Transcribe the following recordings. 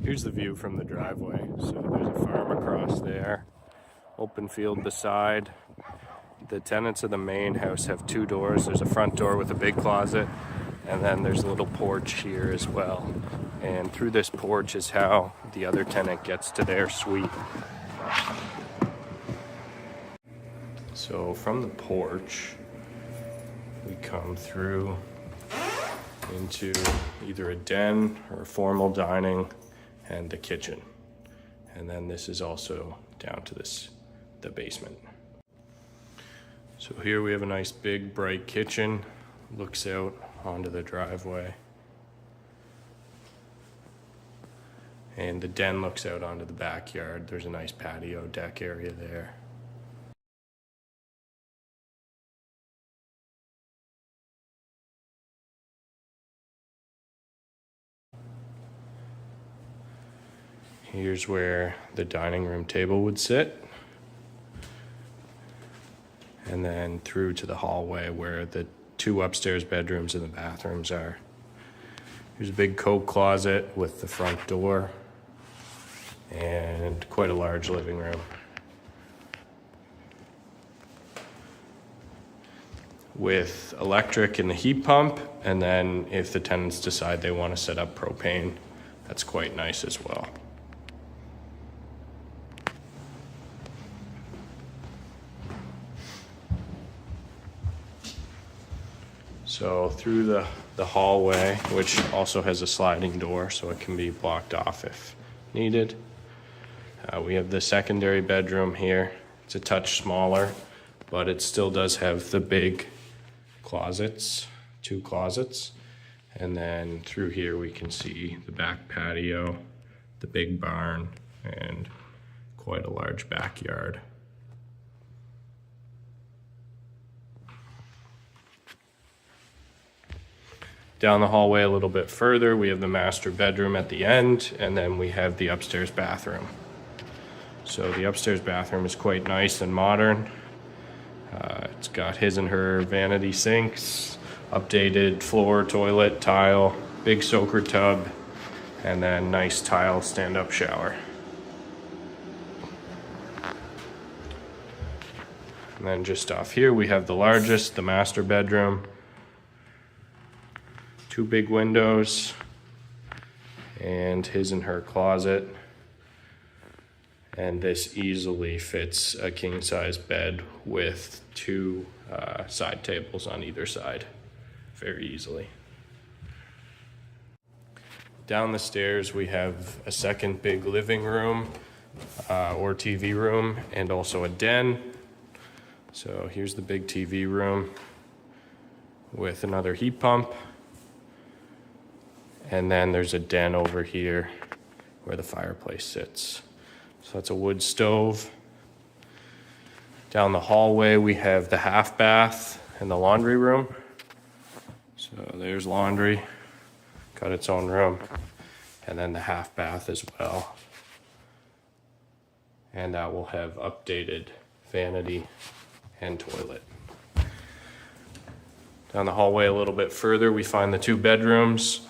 Here's the view from the driveway. So there's a farm across there, open field beside. The tenants of the main house have two doors. There's a front door with a big closet, and then there's a little porch here as well. And through this porch is how the other tenant gets to their suite. So from the porch, we come through into either a den or a formal dining and the kitchen. And then this is also down to the basement. So here we have a nice big bright kitchen, looks out onto the driveway. And the den looks out onto the backyard. There's a nice patio deck area there. Here's where the dining room table would sit. And then through to the hallway where the two upstairs bedrooms and the bathrooms are. Here's a big coat closet with the front door and quite a large living room. With electric and the heat pump, and then if the tenants decide they want to set up propane, that's quite nice as well. So through the hallway, which also has a sliding door so it can be blocked off if needed. We have the secondary bedroom here. It's a touch smaller, but it still does have the big closets, two closets. And then through here we can see the back patio, the big barn, and quite a large backyard. Down the hallway a little bit further, we have the master bedroom at the end, and then we have the upstairs bathroom. So the upstairs bathroom is quite nice and modern. It's got his and her vanity sinks, updated floor, toilet, tile, big soaker tub, and then nice tile stand-up shower. And then just off here, we have the largest, the master bedroom. Two big windows and his and her closet. And this easily fits a king-size bed with two side tables on either side, very easily. Down the stairs, we have a second big living room or TV room, and also a den. So here's the big TV room with another heat pump. And then there's a den over here where the fireplace sits. So that's a wood stove. Down the hallway, we have the half bath and the laundry room. So there's laundry, got its own room. And then the half bath as well. And that will have updated vanity and toilet. Down the hallway a little bit further, we find the two bedrooms.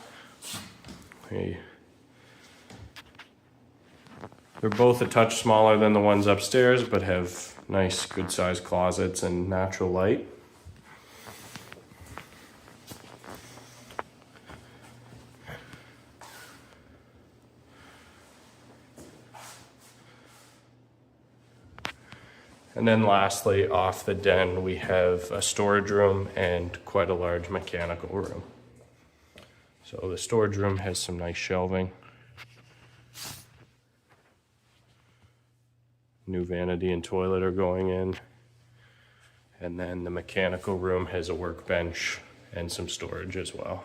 They're both a touch smaller than the ones upstairs, but have nice, good-sized closets and natural light. And then lastly, off the den, we have a storage room and quite a large mechanical room. So the storage room has some nice shelving. New vanity and toilet are going in. And then the mechanical room has a workbench and some storage as well.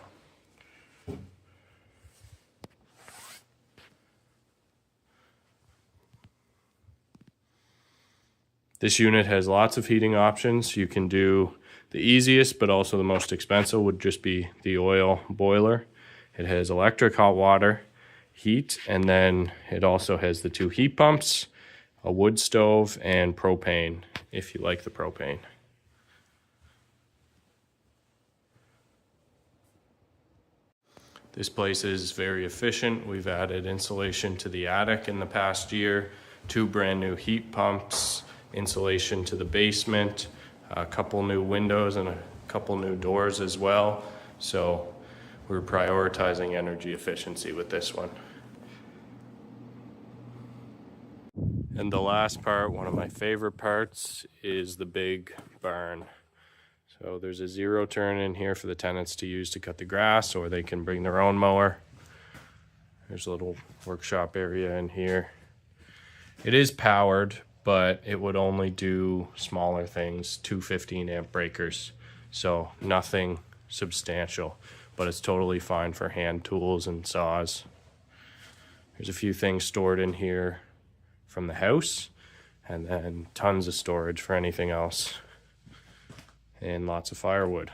This unit has lots of heating options. You can do the easiest, but also the most expensive would just be the oil boiler. It has electric hot water, heat, and then it also has the two heat pumps, a wood stove, and propane, if you like the propane. This place is very efficient. We've added insulation to the attic in the past year, 2 brand new heat pumps, insulation to the basement, a couple new windows and a couple new doors as well. So we're prioritizing energy efficiency with this one. And the last part, one of my favorite parts, is the big barn. So there's a 0 turn in here for the tenants to use to cut the grass, or they can bring their own mower. There's a little workshop area in here. It is powered, but it would only do smaller things, 2 15-amp breakers. So nothing substantial, but it's totally fine for hand tools and saws. There's a few things stored in here from the house, and then tons of storage for anything else, and lots of firewood.